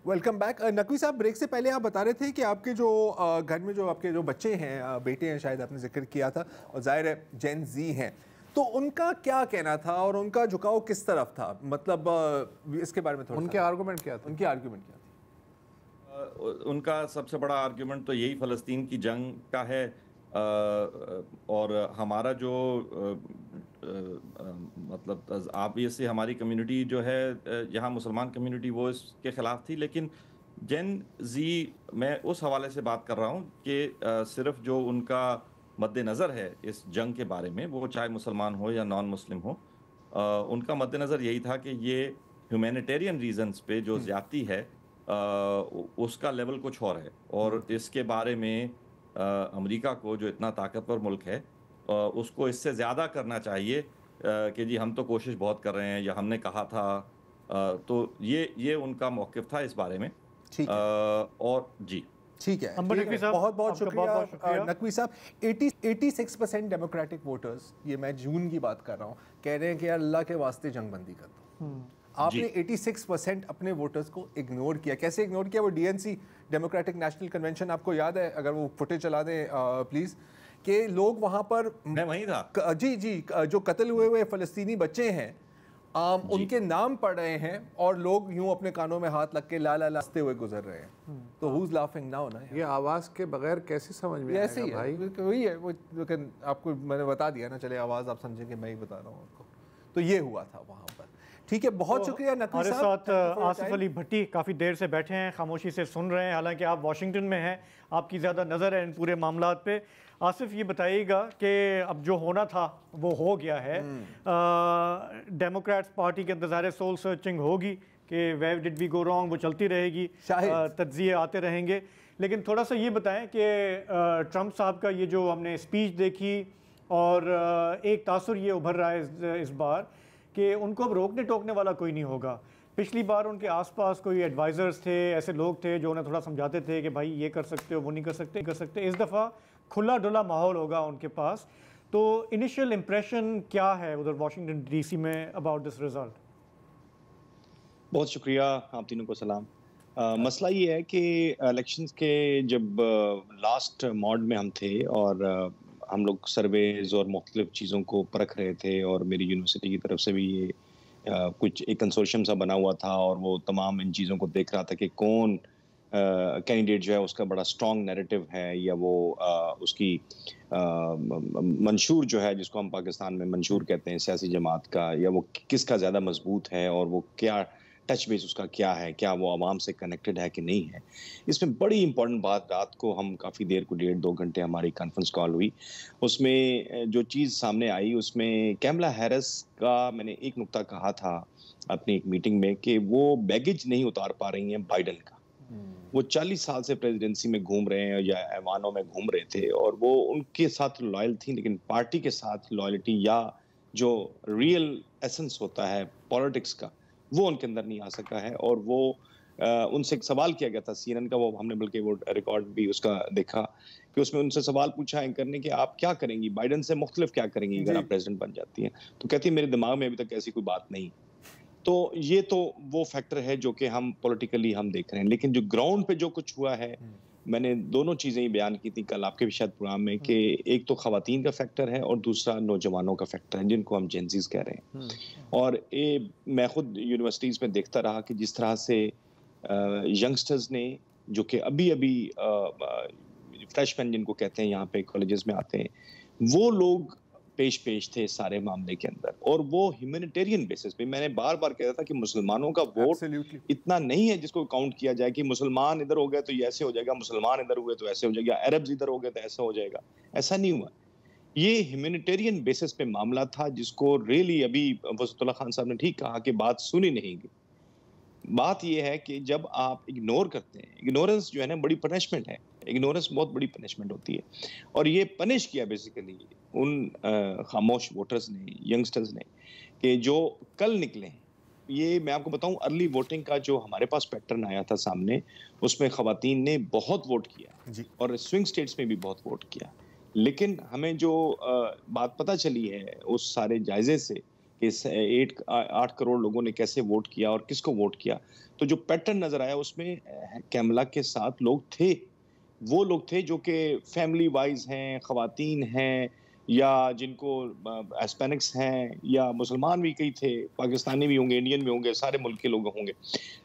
Welcome back. नकवी साहब, ब्रेक से पहले आप बता रहे थे कि आपके जो घर में जो आपके जो बच्चे हैं, बेटे हैं शायद आपने जिक्र किया था, और जाहिर है जेन जी हैं, तो उनका क्या कहना था और उनका झुकाव किस तरफ था, मतलब इसके बारे में थोड़ा उनके आर्गुमेंट क्या थे? उनकी आर्गुमेंट क्या थी? उनका सबसे बड़ा आर्ग्यूमेंट तो यही फ़लस्तीन की जंग का है, और हमारा जो मतलब ऑब्वियसली हमारी कम्युनिटी जो है यहाँ मुसलमान कम्युनिटी वो इसके ख़िलाफ़ थी, लेकिन जेन जी मैं उस हवाले से बात कर रहा हूँ कि सिर्फ जो उनका मद्देनज़र है इस जंग के बारे में, वो चाहे मुसलमान हो या नॉन मुस्लिम हो, उनका मद्देनज़र यही था कि ये ह्यूमैनिटेरियन रीजंस पे जो ज़्यादती है उसका लेवल कुछ और है, और इसके बारे में अमेरिका को जो इतना ताकतवर मुल्क है उसको इससे ज़्यादा करना चाहिए कि जी हम तो कोशिश बहुत कर रहे हैं या हमने कहा था, तो ये उनका मौक़िफ़ था इस बारे में। ठीक है। और जी ठीक है, अंबर नकवी साहब, बहुत बहुत आपका शुक्रिया बहुत शुक्रिया। नकवी साहब। 86% डेमोक्रेटिक वोटर्स, ये मैं जून की बात कर रहा हूँ, कह रहे हैं कि यार अल्लाह के वास्ते जंग बंदी कर दो। आपने 86% अपने वोटर्स को इग्नोर किया। कैसे इग्नोर किया? वो डीएनसी, डेमोक्रेटिक नेशनल कन्वेंशन, आपको याद है, अगर वो फुटेज चला दें प्लीज़, कि लोग वहाँ पर, मैं वहीं था जी जी, जो कत्ल हुए फ़लस्तीनी बच्चे हैं उनके नाम पढ़ रहे हैं और लोग यूं अपने कानों में हाथ लग के ला ला लाते हुए गुजर रहे हैं। तो who's laughing now ना? ये आवाज़ के बगैर कैसे समझ में ऐसे ही आएगा है भाई? वही है वो, लेकिन आपको मैंने बता दिया ना, चले आवाज़ आप समझेंगे मैं ही बता रहा हूँ आपको। तो ये हुआ था वहाँ पर। ठीक है, बहुत शुक्रिया नकवी हमारे साहब। साथ आसिफ अली भट्टी काफ़ी देर से बैठे हैं, खामोशी से सुन रहे हैं, हालांकि आप वाशिंगटन में हैं, आपकी ज़्यादा नज़र है इन पूरे मामलात पे। आसिफ, ये बताइएगा कि अब जो होना था वो हो गया है। डेमोक्रेट्स पार्टी के अंदर ज़ाहिर सोल सर्चिंग होगी कि where did we go wrong, वो चलती रहेगी, तज्ज़िये आते रहेंगे, लेकिन थोड़ा सा ये बताएं कि ट्रंप साहब का ये जो हमने स्पीच देखी और एक तासुर ये उभर रहा है इस बार कि उनको अब रोकने टोकने वाला कोई नहीं होगा। पिछली बार उनके आसपास कोई एडवाइज़र्स थे, ऐसे लोग थे जो उन्हें थोड़ा समझाते थे कि भाई ये कर सकते हो, वो नहीं कर सकते। इस दफ़ा खुला डुला माहौल होगा उनके पास। तो इनिशियल इम्प्रेशन क्या है उधर वाशिंगटन डीसी में अबाउट दिस रिज़ल्ट? बहुत शुक्रिया, आप तीनों को सलाम। मसला ये है कि इलेक्शंस के जब लास्ट मॉड में हम थे और हम लोग सर्वेज और मुख्तलिफ चीज़ों को परख रहे थे, और मेरी यूनिवर्सिटी की तरफ से भी ये कुछ एक कंसोर्शियम सा बना हुआ था, और वो तमाम इन चीज़ों को देख रहा था कि कौन कैंडिडेट जो है उसका बड़ा स्ट्रॉन्ग नैरेटिव है, या वो उसकी मंशूर जो है, जिसको हम पाकिस्तान में मंशूर कहते हैं सियासी जमात का, या वो किसका ज़्यादा मजबूत है, और वो क्या टच बेस उसका क्या है, क्या वो आवाम से कनेक्टेड है कि नहीं है। इसमें बड़ी इंपॉर्टेंट बात, रात को हम काफ़ी देर को 1.5-2 घंटे हमारी कॉन्फ्रेंस कॉल हुई, उसमें जो चीज़ सामने आई उसमें कैमला हैरिस का मैंने एक नुक्ता कहा था अपनी एक मीटिंग में कि वो बैगेज नहीं उतार पा रही हैं बाइडन का। वो 40 साल से प्रेसिडेंसी में घूम रहे हैं या ऐवानों में घूम रहे थे, और वो उनके साथ लॉयल थी, लेकिन पार्टी के साथ लॉयल्टी या जो रियल एसेंस होता है पॉलिटिक्स का, वो उनके अंदर नहीं आ सका है। और वो उनसे एक सवाल किया गया था सीएनएन का, वो हमने बल्कि वो रिकॉर्ड भी उसका देखा कि उसमें उनसे सवाल पूछा एंकर ने कि आप क्या करेंगी, बाइडन से मुख्तलिफ क्या करेंगी अगर आप प्रेसिडेंट बन जाती हैं। तो कहती है मेरे दिमाग में अभी तक ऐसी कोई बात नहीं। तो ये तो वो फैक्टर है जो कि हम पॉलिटिकली हम देख रहे हैं, लेकिन जो ग्राउंड पे जो कुछ हुआ है, मैंने दोनों चीज़ें ही बयान की थी कल आपके भी शायद प्रोग्राम में, कि एक तो ख़वातीन का फैक्टर है और दूसरा नौजवानों का फैक्टर है, जिनको हम जेंजीज कह रहे हैं। और ये मैं खुद यूनिवर्सिटीज़ में देखता रहा कि जिस तरह से यंगस्टर्स ने, जो कि अभी फ्रेशमैन जिनको कहते हैं यहाँ पे कॉलेजेस में आते हैं, वो लोग पेश थे सारे मामले के अंदर, और वो ह्यूमैनिटेरियन बेसिस पे। मैंने बार बार कहता था कि मुसलमानों का वोट इतना नहीं है जिसको काउंट किया जाए कि मुसलमान इधर हो गए तो ये ऐसे हो जाएगा, मुसलमान इधर हुए तो ऐसे हो जाएगा, अरब्स इधर हो गए तो ऐसा हो जाएगा। ऐसा नहीं हुआ। ये ह्यूमैनिटेरियन बेसिस पे मामला था, जिसको रियली अभी वज़ीरुल्लाह खान साहब ने ठीक कहा कि बात सुनी नहीं गई। बात यह है कि जब आप इग्नोर करते हैं, इग्नोरेंस जो है ना बड़ी पनिशमेंट है, इग्नोरेंस बहुत बड़ी पनिशमेंट होती है, और ये पनिश किया बेसिकली उन खामोश वोटर्स ने, यंगस्टर्स ने, कि जो कल निकले हैं। ये मैं आपको बताऊं, अर्ली वोटिंग का जो हमारे पास पैटर्न आया था सामने, उसमें खवातीन ने बहुत वोट किया और स्विंग स्टेट्स में भी बहुत वोट किया, लेकिन हमें जो बात पता चली है उस सारे जायजे से कि 8 करोड़ लोगों ने कैसे वोट किया और किसको वोट किया, तो जो पैटर्न नजर आया उसमें कैमला के साथ लोग थे, वो लोग थे जो कि फैमिली वाइज हैं, खवातीन हैं, या जिनको हिस्पैनिक्स हैं, या मुसलमान भी कई थे, पाकिस्तानी भी होंगे, इंडियन भी होंगे, सारे मुल्क के लोग होंगे।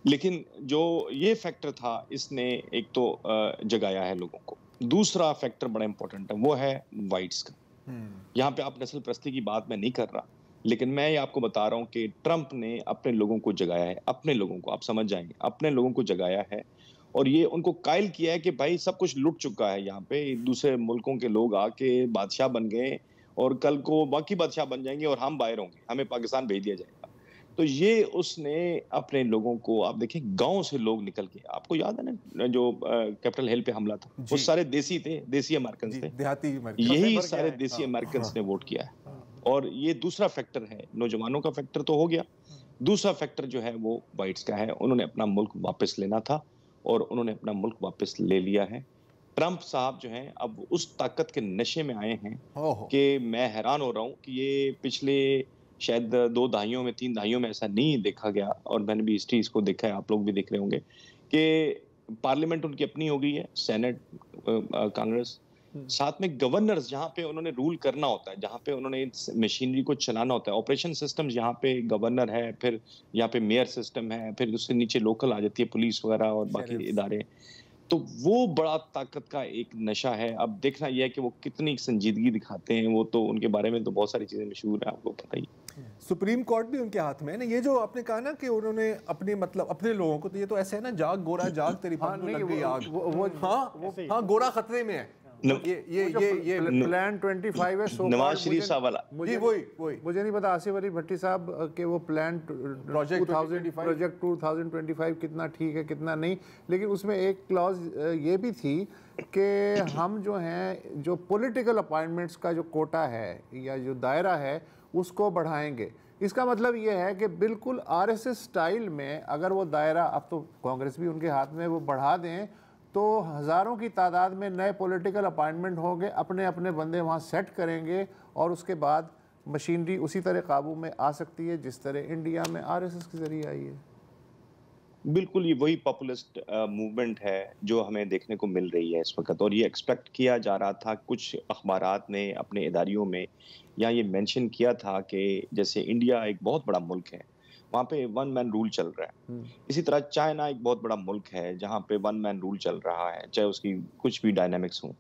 लेकिन जो ये फैक्टर था, इसने एक तो जगाया है लोगों को। दूसरा फैक्टर बड़ा इंपॉर्टेंट है, वो है वाइट्स का। यहाँ पे आप नस्ल परस्ती की बात मैं नहीं कर रहा, लेकिन मैं ये आपको बता रहा हूँ कि ट्रंप ने अपने लोगों को जगाया है, अपने लोगों को, आप समझ जाएंगे, अपने लोगों को जगाया है और ये उनको कायल किया है कि भाई सब कुछ लुट चुका है यहाँ पे, दूसरे मुल्कों के लोग आके बादशाह बन गए और कल को बाकी बादशाह बन जाएंगे और हम बाहर होंगे, हमें पाकिस्तान भेज दिया जाएगा। तो ये उसने अपने लोगों को, आप देखें गांव से लोग निकल के, आपको याद है ना जो कैपिटल हिल पे हमला था, वो सारे देसी थे, देसी अमेरिकन थे, देहाती यही सारे देसी अमेरिकन ने वोट किया है। और ये दूसरा फैक्टर है, नौजवानों का फैक्टर तो हो गया, दूसरा फैक्टर जो है वो वाइट्स का है। उन्होंने अपना मुल्क वापस लेना था और उन्होंने अपना मुल्क वापस ले लिया है। ट्रंप साहब जो हैं अब उस ताकत के नशे में आए हैं कि मैं हैरान हो रहा हूँ कि ये पिछले शायद 2 दहाइयों में, 3 दहाइयों में ऐसा नहीं देखा गया, और मैंने भी हिस्ट्री इसको देखा है, आप लोग भी देख रहे होंगे कि पार्लियामेंट उनकी अपनी हो गई है, सेनेट, कांग्रेस, साथ में गवर्नर्स जहाँ पे उन्होंने रूल करना होता है, जहाँ पे उन्होंने मशीनरी को चलाना होता है, ऑपरेशन सिस्टम यहाँ पे गवर्नर है, फिर यहाँ पे मेयर सिस्टम है, फिर उससे नीचे लोकल आ जाती है पुलिस वगैरह और बाकी इदारे। तो वो बड़ा ताकत का एक नशा है। अब देखना यह है कि वो कितनी संजीदगी दिखाते हैं, वो तो उनके बारे में तो बहुत सारी चीजें मशहूर है, आपको पता ही। सुप्रीम कोर्ट भी उनके हाथ में है ना। ये जो आपने कहा ना कि उन्होंने अपने मतलब अपने लोगों को, तो ये तो ऐसे है ना, जाग गोरा जाग तेरी पग लग गई आग। हाँ, गोरा खतरे में है। ये प्लान 25 है, नवाज शरीफ साहब वाला। वही मुझे नहीं पता आसिफ अली भट्टी साहब के वो प्लान प्रोजेक्ट 2025 कितना ठीक है कितना नहीं, लेकिन उसमें एक क्लॉज ये भी थी कि हम जो हैं, जो पॉलिटिकल अपॉइंटमेंट्स का जो कोटा है या जो दायरा है उसको बढ़ाएंगे। इसका मतलब ये है कि बिल्कुल आरएसएस स्टाइल में अगर वो दायरा, अब तो कांग्रेस भी उनके हाथ में, वो बढ़ा दें तो हज़ारों की तादाद में नए पॉलिटिकल अपॉइंटमेंट होंगे, अपने अपने बंदे वहाँ सेट करेंगे और उसके बाद मशीनरी उसी तरह काबू में आ सकती है जिस तरह इंडिया में आरएसएस के ज़रिए आई है। बिल्कुल, ये वही पॉपुलिस्ट मूवमेंट है जो हमें देखने को मिल रही है इस वक्त, और ये एक्सपेक्ट किया जा रहा था। कुछ अखबारात ने अपने इदारियों में या ये मेंशन किया था कि जैसे इंडिया एक बहुत बड़ा मुल्क है, वहाँ पे 1 मैन रूल चल रहा है। इसी तरह चाइना एक बहुत बड़ा मुल्क है जहाँ पे 1 मैन रूल चल रहा है, चाहे उसकी कुछ भी डायनामिक्स हो।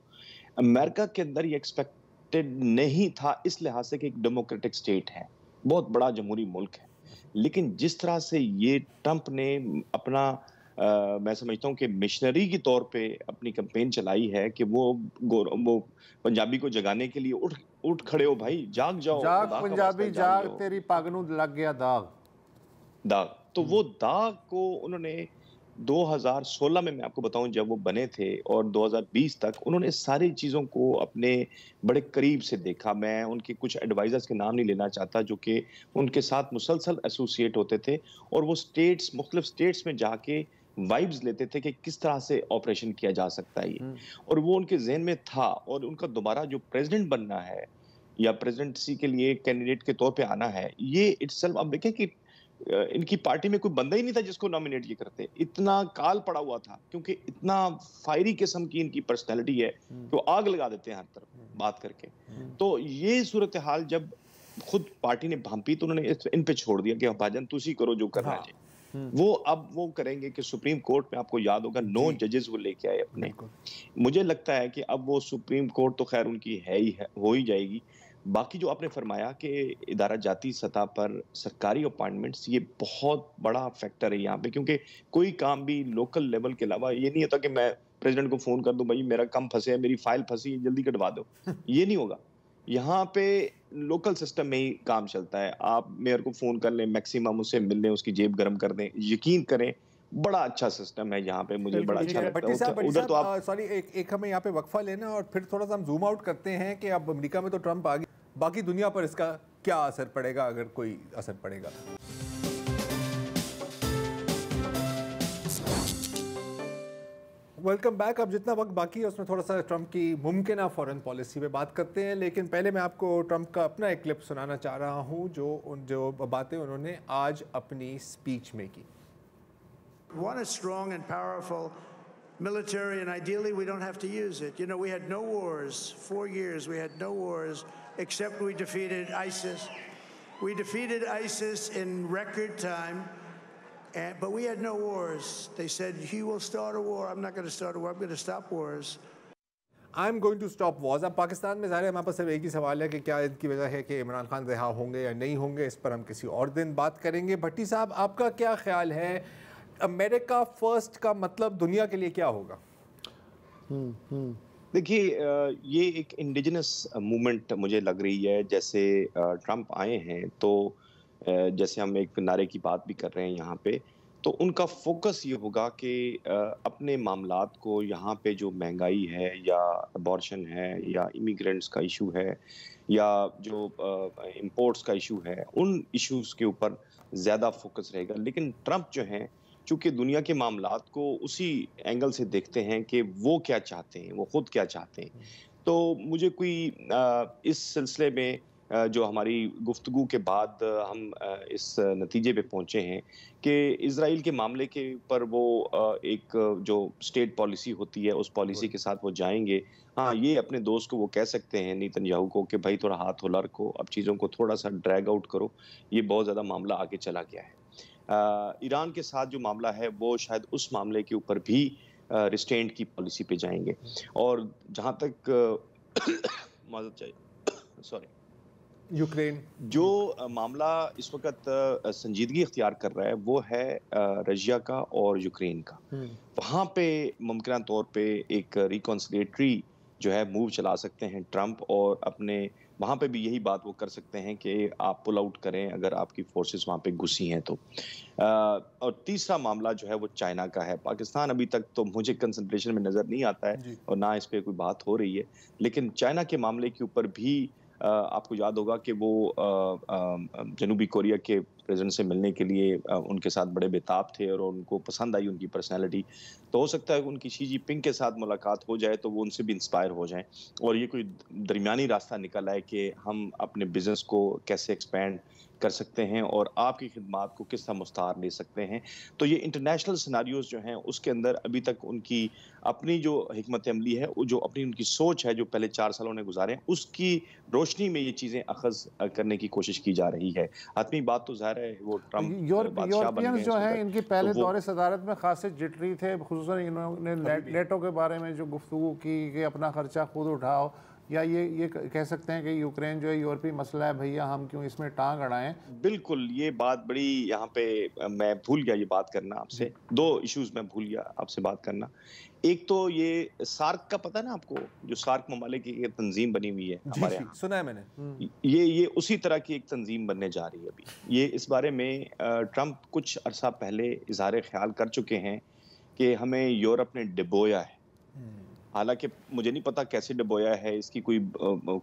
अमेरिका के अंदर ये एक्सपेक्टेड नहीं था इस लिहाज से कि एक डेमोक्रेटिक स्टेट है, बहुत बड़ा जमहूरी मुल्क है। लेकिन जिस तरह से ये ट्रंप ने अपना मैं समझता हूँ कि मिशनरी के तौर पे अपनी कैंपेन चलाई है कि वो पंजाबी को जगाने के लिए उठ खड़े हो भाई, जाग जाओ, जाग पंजाबी जाग, तेरी पागनू लग गया दाग। तो वो दाग को उन्होंने 2016 में, मैं आपको बताऊं, जब वो बने थे और 2020 तक उन्होंने सारी चीज़ों को अपने बड़े करीब से देखा। मैं उनके कुछ एडवाइजर्स के नाम नहीं लेना चाहता जो कि उनके साथ मुसलसल एसोसिएट होते थे और वो मुख्तलिफ स्टेट्स में जाके वाइब्स लेते थे कि किस तरह से ऑपरेशन किया जा सकता है ये, और वो उनके जहन में था। और उनका दोबारा जो प्रेसिडेंट बनना है या प्रेसिडेंसी के लिए कैंडिडेट के तौर पे आना है, ये इटसेल्फ, अब देखें कि इनकी पार्टी में कोई बंदा ही नहीं था जिसको नॉमिनेट ये करते, इतना काल पड़ा हुआ था, क्योंकि इतना फायरी किस्म की इनकी पर्सनैलिटी है कि वो आग लगा देते हैं हर तरफ बात करके। तो ये सूरत हाल जब खुद पार्टी ने भांपी तो उन्होंने इन पे छोड़ दिया कि भाजन तुसी करो जो करना चाहिए। वो अब वो करेंगे कि सुप्रीम कोर्ट में, आपको याद होगा, 9 जजेस वो लेके आए अपने। मुझे लगता है कि अब वो सुप्रीम कोर्ट तो खैर उनकी है ही है, हो ही जाएगी। बाकी जो आपने फरमाया कि इदारा जाती सतह पर सरकारी अपॉइंटमेंट्स, ये बहुत बड़ा फैक्टर है यहाँ पे, क्योंकि कोई काम भी लोकल लेवल के अलावा ये नहीं होता कि मैं प्रेसिडेंट को फोन कर दूं, भाई मेरा काम फंसे है, मेरी फाइल फंसी है, जल्दी कटवा दो। ये नहीं होगा। यहाँ पे लोकल सिस्टम में ही काम चलता है। आप मेयर को फोन कर लें, मैक्सिमम उससे मिल लें, उसकी जेब गर्म कर दें, यकीन करें बड़ा अच्छा सिस्टम है यहाँ पे, मुझे बड़ा अच्छा लगता है। उधर तो आप सॉरी, एक हमें यहाँ पे वक्फा लेना और फिर थोड़ा सा हम जूम आउट करते हैं कि अब अमेरिका में तो ट्रंप आ गया, बाकी दुनिया पर इसका क्या असर पड़ेगा, अगर कोई असर पड़ेगा। Welcome back. अब जितना वक्त बाकी है उसमें थोड़ा सा ट्रंप की मुमकिन फॉरेन पॉलिसी पे बात करते हैं, लेकिन पहले मैं आपको ट्रंप का अपना एक क्लिप सुनाना चाह रहा हूँ जो बातें उन्होंने आज अपनी स्पीच में की। One is strong and powerful military, and ideally we don't have to use it. You know, we had no wars, 4 years we had no wars, except we defeated ISIS. We defeated ISIS in record time, but we had no wars. They said, he will start a war. I'm not going to start a war. I'm going to stop wars. I'm going to stop wars. अब पाकिस्तान में ज़ाहिर है हमारे पास सिर्फ एक ही सवाल है कि क्या इनकी वजह है कि इमरान खान रिहा होंगे या नहीं होंगे, इस पर हम किसी और दिन बात करेंगे। भट्टी साहब, आपका क्या ख्याल है, अमेरिका फर्स्ट का मतलब दुनिया के लिए क्या होगा? देखिए, ये एक इंडिजिनस मूवमेंट मुझे लग रही है। जैसे ट्रंप आए हैं तो जैसे हम एक नारे की बात भी कर रहे हैं यहाँ पे, तो उनका फोकस ये होगा कि अपने मामलात को यहाँ पे जो महंगाई है या अबॉर्शन है या इमिग्रेंट्स का इशू है या जो इंपोर्ट्स का इशू है, उन इश्यूज़ के ऊपर ज़्यादा फोकस रहेगा। लेकिन ट्रंप जो हैं, चूँकि दुनिया के मामलात को उसी एंगल से देखते हैं कि वो क्या चाहते हैं, वो खुद क्या चाहते हैं। तो मुझे कोई इस सिलसिले में जो हमारी गुफ्तगू के बाद हम इस नतीजे पे पहुंचे हैं कि इज़राइल के मामले के ऊपर वो एक जो स्टेट पॉलिसी होती है उस पॉलिसी के साथ वो जाएंगे। हाँ, ये अपने दोस्त को वो कह सकते हैं, नेतन्याहू को, कि भाई थोड़ा हाथ होला रखो, अब चीज़ों को थोड़ा सा ड्रैग आउट करो, ये बहुत ज़्यादा मामला आगे चला गया है। ईरान के साथ जो मामला है वो शायद उस मामले के ऊपर भी रिस्ट्रेंट की पॉलिसी पे जाएंगे। और जहाँ तक माजरत चाहिए, सॉरी, यूक्रेन जो मामला इस वक्त संजीदगी इख्तियार कर रहा है वो है रशिया का और यूक्रेन का। वहाँ पे मुमकिन तौर पे एक रिकॉन्सिलिएटरी जो है मूव चला सकते हैं ट्रंप, और अपने वहाँ पे भी यही बात वो कर सकते हैं कि आप पुल आउट करें अगर आपकी फोर्सेस वहाँ पे घुसी हैं तो। और तीसरा मामला जो है वो चाइना का है। पाकिस्तान अभी तक तो मुझे कंसंट्रेशन में नज़र नहीं आता है और ना इस पर कोई बात हो रही है, लेकिन चाइना के मामले के ऊपर भी आपको याद होगा कि वो जनूबी कोरिया के प्रेसिडेंट से मिलने के लिए उनके साथ बड़े बेताब थे और उनको पसंद आई उनकी पर्सनैलिटी। तो हो सकता है कि उनकी शी जिनपिंग के साथ मुलाकात हो जाए तो वो उनसे भी इंस्पायर हो जाएं और ये कोई दरमियानी रास्ता निकल आए कि हम अपने बिजनेस को कैसे एक्सपेंड कर सकते हैं और आपकी खिदमात को किस तरह मुस्तार ले सकते हैं। तो ये इंटरनेशनल सिनारियोज जो हैं उसके अंदर अभी तक उनकी अपनी जो हिकमत अमली है, जो अपनी उनकी सोच है जो पहले 4 सालों ने गुजारे, उसकी रोशनी में ये चीज़ें अखज़ करने की कोशिश की जा रही है। आत्मी बात तो ज़ाहिर है वो ट्रंप यूरोपियंस जो हैं इनकी पहले दौरे सदारत में खासे जिटरी थे, खुसूसन इन्होंने नेटो के बारे में जो गुफ्तगू की कि अपना खर्चा खुद उठाओ, या ये कह सकते हैं कि यूक्रेन जो है यूरोपीय मसला है, भैया हम क्यों इसमें टांग अड़ाएं। बिल्कुल, ये बात बड़ी यहाँ पे मैं भूल गया ये बात करना आपसे, 2 इश्यूज मैं भूल गया आपसे बात करना। एक तो ये सार्क का पता है ना आपको, जो सार्क ममालिक की एक तंजीम बनी हुई है हमारे यहाँ, सुना है मैंने। ये उसी तरह की एक तंजीम बनने जा रही है अभी। ये इस बारे में ट्रंप कुछ अरसा पहले इजहार ख्याल कर चुके हैं कि हमें यूरोप ने डिबोया है। हालांकि मुझे नहीं पता कैसे डबोया है, इसकी कोई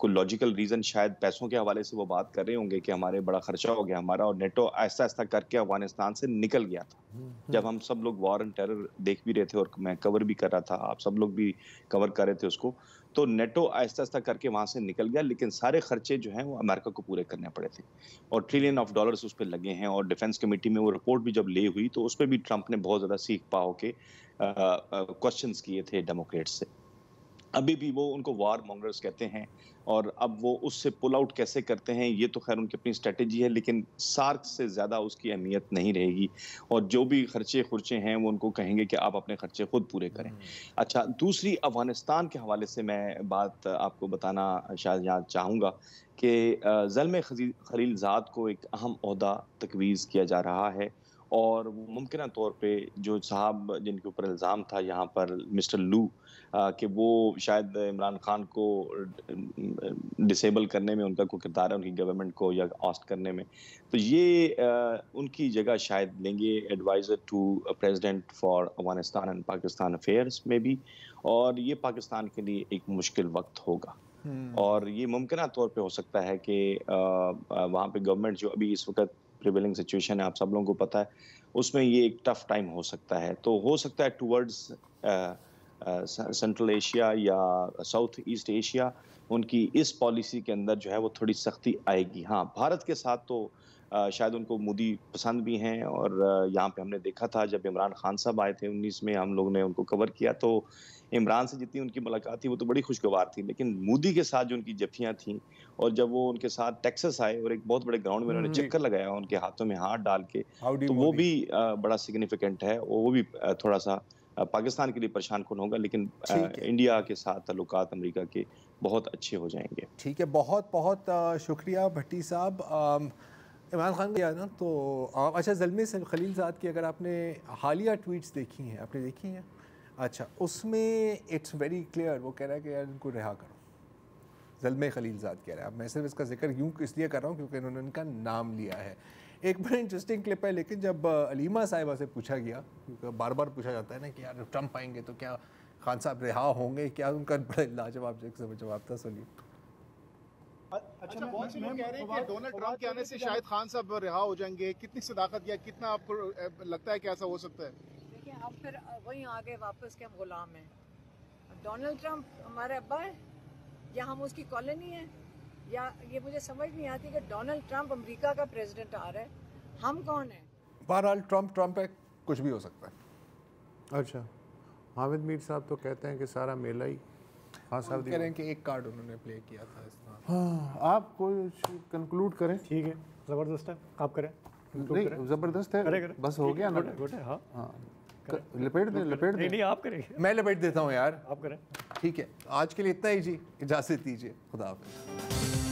लॉजिकल रीज़न शायद पैसों के हवाले से वो बात कर रहे होंगे कि हमारे बड़ा खर्चा हो गया हमारा, और नेटो आहिस्ता आहिस्ता करके अफगानिस्तान से निकल गया था। जब हम सब लोग वॉर एंड टेरर देख भी रहे थे और मैं कवर भी कर रहा था, आप सब लोग भी कवर कर रहे थे उसको, तो नेटो आहिस्ता आहिस्ता करके वहाँ से निकल गया, लेकिन सारे खर्चे जो हैं वो अमेरिका को पूरे करने पड़े थे और $1 ट्रिलियन उस पर लगे हैं। और डिफेंस कमेटी में वो रिपोर्ट भी जब ले हुई तो उस पर भी ट्रंप ने बहुत ज़्यादा सीख पाओ के क्वेश्चंस किए थे डेमोक्रेट्स से। अभी भी वो उनको वार मॉन्गर्स कहते हैं और अब वो उससे पुल आउट कैसे करते हैं ये तो खैर उनकी अपनी स्ट्रेटेजी है, लेकिन सार्क से ज़्यादा उसकी अहमियत नहीं रहेगी और जो भी खर्चे खुर्चे हैं वो उनको कहेंगे कि आप अपने खर्चे खुद पूरे करें। अच्छा, दूसरी अफगानिस्तान के हवाले से मैं बात आपको बताना शायद यहाँ चाहूँगा कि ज़ल्म खलीलज़ाद को एक अहम ओहदा तकवीज़ किया जा रहा है और मुमकिन तौर पे जो साहब जिनके ऊपर इल्ज़ाम था यहाँ पर मिस्टर लू कि वो शायद इमरान खान को डिसेबल करने में उनका कोई किरदार है, उनकी गवर्नमेंट को या ऑस्ट करने में, तो ये उनकी जगह शायद लेंगे advisor to president for Afghanistan and Pakistan affairs में भी, और ये पाकिस्तान के लिए एक मुश्किल वक्त होगा। और ये मुमकिन तौर पे हो सकता है कि वहाँ पे गवर्नमेंट जो अभी इस वक्त प्रिवेलिंग सिचुएशन है, आप सब लोगों को पता है, उसमें ये एक टफ टाइम हो सकता है। तो हो सकता है टूवर्ड्स सेंट्रल एशिया या साउथ ईस्ट एशिया उनकी इस पॉलिसी के अंदर जो है वो थोड़ी सख्ती आएगी। हाँ, भारत के साथ तो शायद उनको मोदी पसंद भी हैं। और यहाँ पे हमने देखा था जब इमरान खान साहब आए थे 19 में, हम लोग ने उनको कवर किया, तो इमरान से जितनी उनकी मुलाकात थी वो तो बड़ी खुशगवार थी, लेकिन मोदी के साथ जो उनकी जफ्फियां थी, और जब वो उनके साथ टेक्सास आए और एक बहुत बड़े ग्राउंड में उन्होंने चक्कर लगाया उनके हाथों में हाथ डाल के, तो वो भी बड़ा सिग्निफिकेंट है। वो भी थोड़ा सा पाकिस्तान के लिए परेशान कौन होगा, लेकिन इंडिया के साथ ताल्लुकात अमेरिका के बहुत अच्छे हो जाएंगे। ठीक है, बहुत बहुत शुक्रिया भट्टी साहब। इमरान खान गया ना, तो अच्छा, ज़ल्मे खलील ज़ाद की अगर आपने हालिया ट्वीट्स देखी हैं, आपने देखी हैं? अच्छा, उसमें इट्स वेरी क्लियर, वो कह रहा है कि यार इनको रिहा करो। ज़ल्मे खलील ज़ाद कह रहा है। अब मैं सिर्फ इसका जिक्र यूँ इसलिए कर रहा हूँ क्योंकि उन्होंने इनका नाम लिया है। एक बड़ा इंटरेस्टिंग क्लिप है, लेकिन जब अलीमा साहिबा से पूछा गया, क्योंकि बार बार पूछा जाता है ना कि यार ट्रंप आएंगे तो क्या खान साहब रिहा होंगे, क्या उनका बड़ा लाजवाब जवाब था, सुनिए। अच्छा, बहुत से लोग कह रहे हैं कि डोनाल्ड ट्रंप के आने से शायद खान साहब रिहा हो जाएंगे। कितनी सदाकत या कितना आपको लगता है कि ऐसा हो सकता है? देखिए, हम फिर वहीं आगे वापस के हम गुलाम हैं। डोनाल्ड ट्रंप हमारे अब्बा है या हम उसकी कॉलोनी है, या ये मुझे समझ नहीं आती कि डोनाल्ड ट्रंप अमेरिका का प्रेसिडेंट आ रहा है, हम कौन है? बहरहाल ट्रंप है, कुछ भी हो सकता है। अच्छा, हामिद मीर साहब तो कहते हैं कि सारा मेला ही हाँ साहब कह रहे हैं कि एक कार्ड उन्होंने प्ले किया था इस तरह। हाँ, आप कोई कंक्लूड करें। ठीक है, ज़बरदस्त है, आप करें। नहीं, ज़बरदस्त है, करें। बस हो गया ना। हाँ, लपेट दे। नहीं, आप करें। मैं लपेट देता हूँ यार, आप करें। ठीक है, आज के लिए इतना ही जी, इजाज़त दीजिए, खुदा हाफ़िज़।